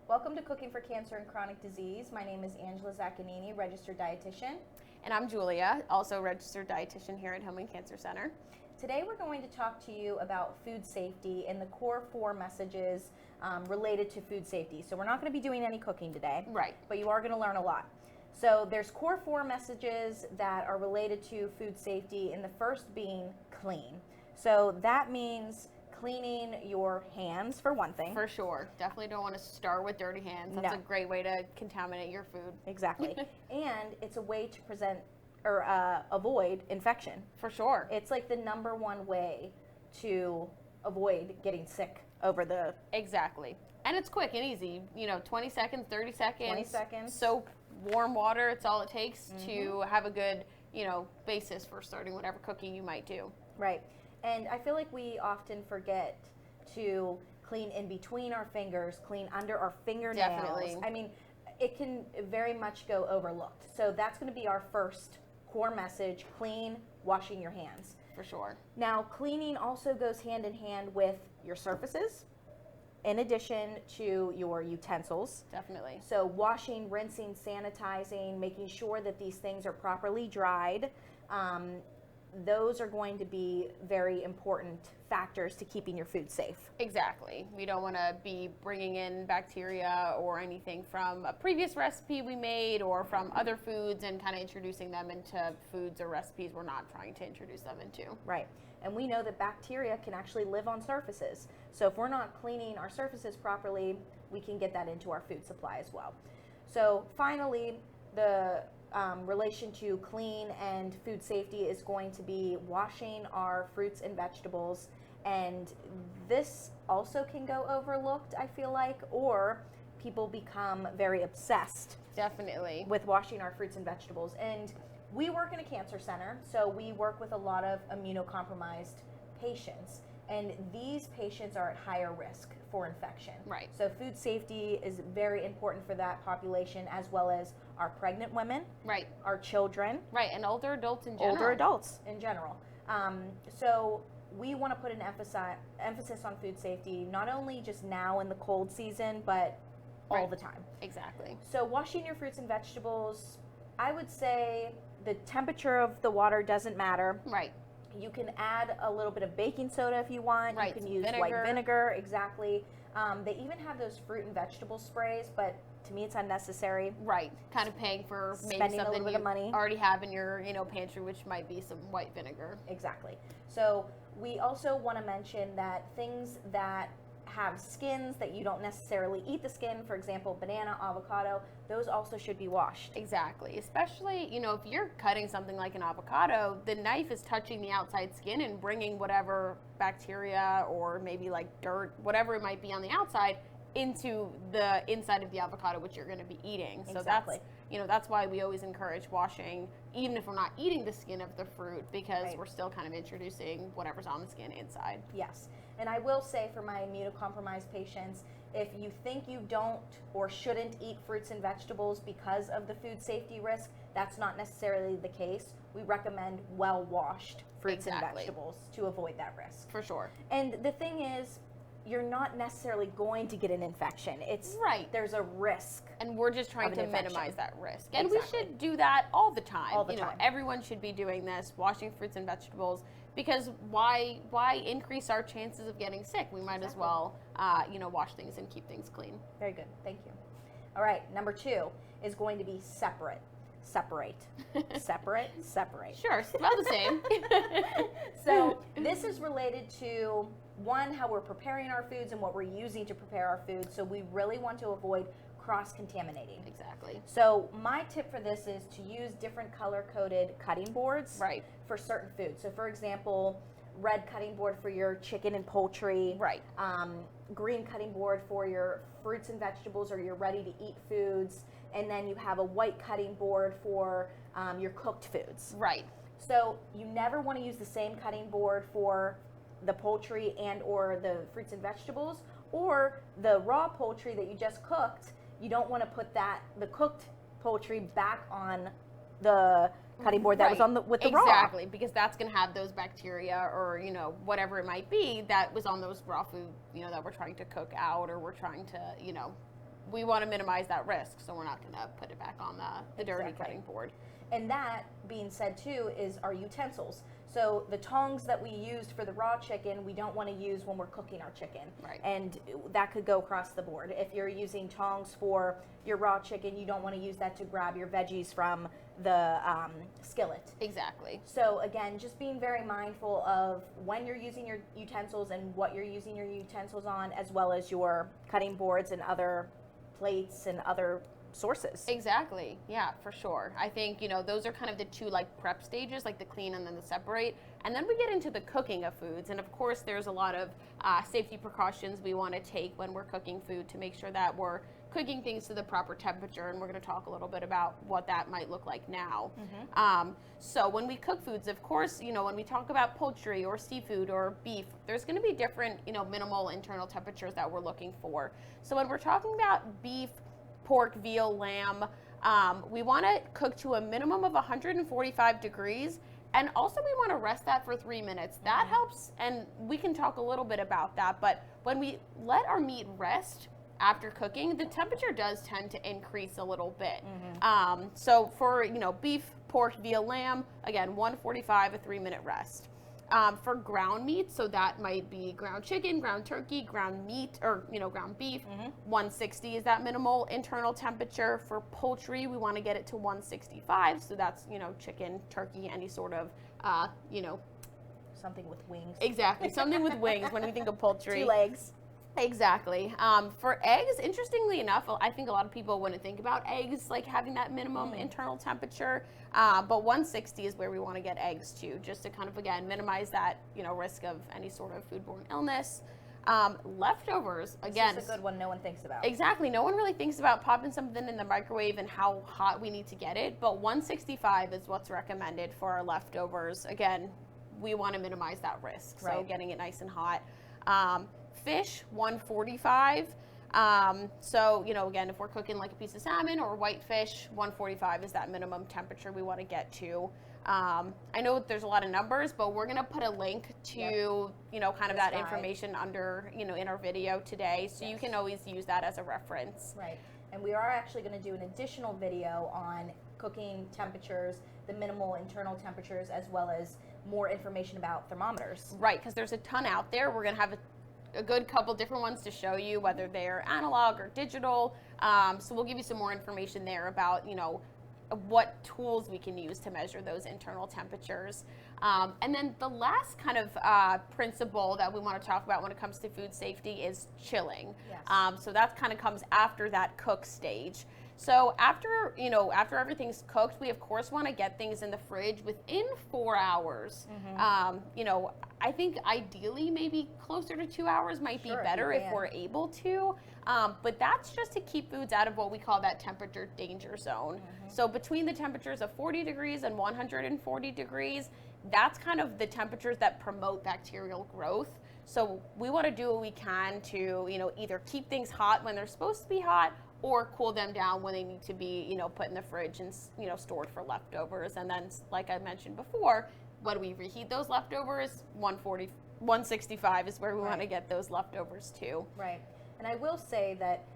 Welcome to Cooking for Cancer and Chronic Disease. My name is Angela Zaccanini, registered dietitian. And I'm Julia, also registered dietitian here at Hillman Cancer Center. Today we're going to talk to you about food safety and the core 4 messages related to food safety. So we're not going to be doing any cooking today, Right. but you are going to learn a lot. So there's core 4 messages that are related to food safety, and the first being clean. So that means cleaning your hands, for one thing. For sure. Definitely don't want to start with dirty hands. That's a great way to contaminate your food. Exactly. And it's a way to present or avoid infection. For sure. It's like the number one way to avoid getting sick over the... Exactly. And it's quick and easy. 20 seconds, 30 seconds. 20 seconds. Soap, warm water, it's all it takes to have a good, basis for starting whatever cooking you might do. Right. And I feel like we often forget to clean in between our fingers, clean under our fingernails. Definitely. I mean, it can very much go overlooked. So that's going to be our first core message: clean, washing your hands. For sure. Now, cleaning also goes hand in hand with your surfaces, in addition to your utensils. Definitely. So washing, rinsing, sanitizing, making sure that these things are properly dried. Those are going to be very important factors to keeping your food safe. Exactly. We don't want to be bringing in bacteria or anything from a previous recipe we made or from other foods and kind of introducing them into foods or recipes we're not trying to introduce them into. Right. And we know that bacteria can actually live on surfaces. So if we're not cleaning our surfaces properly, we can get that into our food supply as well. So finally, the relation to clean and food safety is going to be washing our fruits and vegetables. And this also can go overlooked, I feel like, or people become very obsessed. Definitely. With washing our fruits and vegetables. And we work in a cancer center, so we work with a lot of immunocompromised patients. And these patients are at higher risk for infection. Right. So food safety is very important for that population, as well as our pregnant women, right, our children, right, and older adults in general. Older adults in general. So we want to put an emphasis on food safety, not only just now in the cold season, but all the time. Exactly. So washing your fruits and vegetables, I would say the temperature of the water doesn't matter. Right. You can add a little bit of baking soda if you want. Right. You can use white vinegar, exactly. They even have those fruit and vegetable sprays, but to me it's unnecessary. Right. Kind of paying for maybe Spending something a little bit you of money. already have in your pantry, which might be some white vinegar. Exactly. So we also want to mention that things that have skins that you don't necessarily eat the skin, for example, banana, avocado, those also should be washed. Exactly. Especially, if you're cutting something like an avocado, the knife is touching the outside skin and bringing whatever bacteria or maybe like dirt, whatever it might be on the outside, into the inside of the avocado, which you're going to be eating. So exactly. That's why we always encourage washing, even if we're not eating the skin of the fruit, because we're still kind of introducing whatever's on the skin inside. Yes. And I will say for my immunocompromised patients, if you think you don't or shouldn't eat fruits and vegetables because of the food safety risk, that's not necessarily the case. We recommend well-washed fruits and vegetables to avoid that risk. For sure. And the thing is, you're not necessarily going to get an infection. It's there's a risk. And we're just trying to minimize that risk. And exactly. we should do that all the time. All the time. Everyone should be doing this, washing fruits and vegetables, because why increase our chances of getting sick? We might as well wash things and keep things clean. Very good. Thank you. All right, number 2 is going to be separate. Separate. Separate. Sure, spell the same. So this is related to, one, how we're preparing our foods and what we're using to prepare our foods. So we really want to avoid cross-contaminating. Exactly. So my tip for this is to use different color-coded cutting boards for certain foods. So for example, red cutting board for your chicken and poultry. Right. Green cutting board for your fruits and vegetables or your ready-to-eat foods. And then you have a white cutting board for your cooked foods. Right. So you never want to use the same cutting board for the poultry and or the fruits and vegetables, or the raw poultry that you just cooked. You don't want to put the cooked poultry back on the cutting board that was on with the raw. Exactly, because that's going to have those bacteria or, whatever it might be that was on those raw food, that we're trying to cook out or we're trying to, we want to minimize that risk, so we're not going to put it back on the dirty cutting board. And that being said too is our utensils. So the tongs that we used for the raw chicken, we don't want to use when we're cooking our chicken. Right. And that could go across the board. If you're using tongs for your raw chicken, you don't want to use that to grab your veggies from the skillet. Exactly. So again, just being very mindful of when you're using your utensils and what you're using your utensils on, as well as your cutting boards and other plates and other sources. Exactly. Yeah, for sure. I think, those are kind of the two like prep stages, like the clean and then the separate. And then we get into the cooking of foods. And of course, there's a lot of safety precautions we want to take when we're cooking food to make sure that we're cooking things to the proper temperature. And we're going to talk a little bit about what that might look like now. So when we cook foods, of course, when we talk about poultry or seafood or beef, there's going to be different, minimal internal temperatures that we're looking for. So when we're talking about beef, pork, veal, lamb, we want to cook to a minimum of 145 degrees, and also we want to rest that for 3 minutes. That helps, and we can talk a little bit about that, but when we let our meat rest after cooking, the temperature does tend to increase a little bit. So for beef, pork, veal, lamb, again, 145, a 3-minute rest. For ground meat, so that might be ground chicken, ground turkey, ground meat, or ground beef, 160 is that minimal internal temperature. For poultry, we want to get it to 165, so that's chicken, turkey, any sort of Something with wings. Exactly, something with wings when we think of poultry. 2 legs. Exactly. For eggs, interestingly enough, I think a lot of people wouldn't think about eggs like having that minimum internal temperature, but 160 is where we want to get eggs to, just to kind of, again, minimize that, risk of any sort of foodborne illness. Leftovers, again. This is a good one no one thinks about. Exactly. No one really thinks about popping something in the microwave and how hot we need to get it, but 165 is what's recommended for our leftovers. Again, we want to minimize that risk, so getting it nice and hot. Fish, 145. So, again, if we're cooking like a piece of salmon or white fish, 145 is that minimum temperature we want to get to. I know there's a lot of numbers, but we're going to put a link to, kind of that information under, in our video today. So you can always use that as a reference. Right. And we are actually going to do an additional video on cooking temperatures, the minimal internal temperatures, as well as more information about thermometers. Right, because there's a ton out there. We're going to have a good couple different ones to show you, whether they're analog or digital. So we'll give you some more information there about, what tools we can use to measure those internal temperatures. And then the last kind of principle that we want to talk about when it comes to food safety is chilling. Yes. So that kind of comes after that cook stage. So after everything's cooked, we of course want to get things in the fridge within 4 hours. I think ideally maybe closer to 2 hours might be better if we're able to. But that's just to keep foods out of what we call that temperature danger zone. So between the temperatures of 40 degrees and 140 degrees, that's kind of the temperatures that promote bacterial growth. So we want to do what we can to, either keep things hot when they're supposed to be hot, or cool them down when they need to be, put in the fridge and, stored for leftovers. And then, like I mentioned before, when we reheat those leftovers, 165 is where we want to get those leftovers to. Right. And I will say that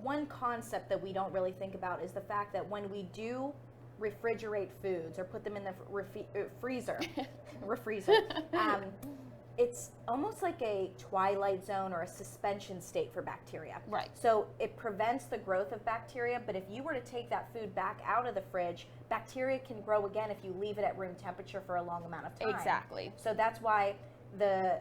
one concept that we don't really think about is the fact that when we do refrigerate foods or put them in the freezer, it's almost like a twilight zone or a suspension state for bacteria. Right. So it prevents the growth of bacteria, but if you were to take that food back out of the fridge, bacteria can grow again if you leave it at room temperature for a long amount of time. Exactly. So that's why the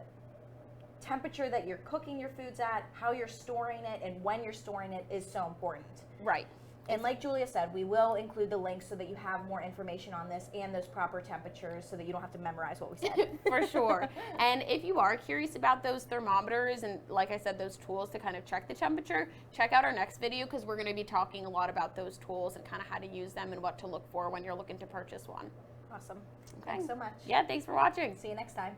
temperature that you're cooking your foods at, how you're storing it, and when you're storing it is so important. Right. And like Julia said, we will include the links so that you have more information on this and those proper temperatures so that you don't have to memorize what we said. For sure. And if you are curious about those thermometers and, like I said, those tools to kind of check the temperature, check out our next video because we're going to be talking a lot about those tools and kind of how to use them and what to look for when you're looking to purchase one. Awesome. Okay. Thanks so much. Yeah, thanks for watching. See you next time.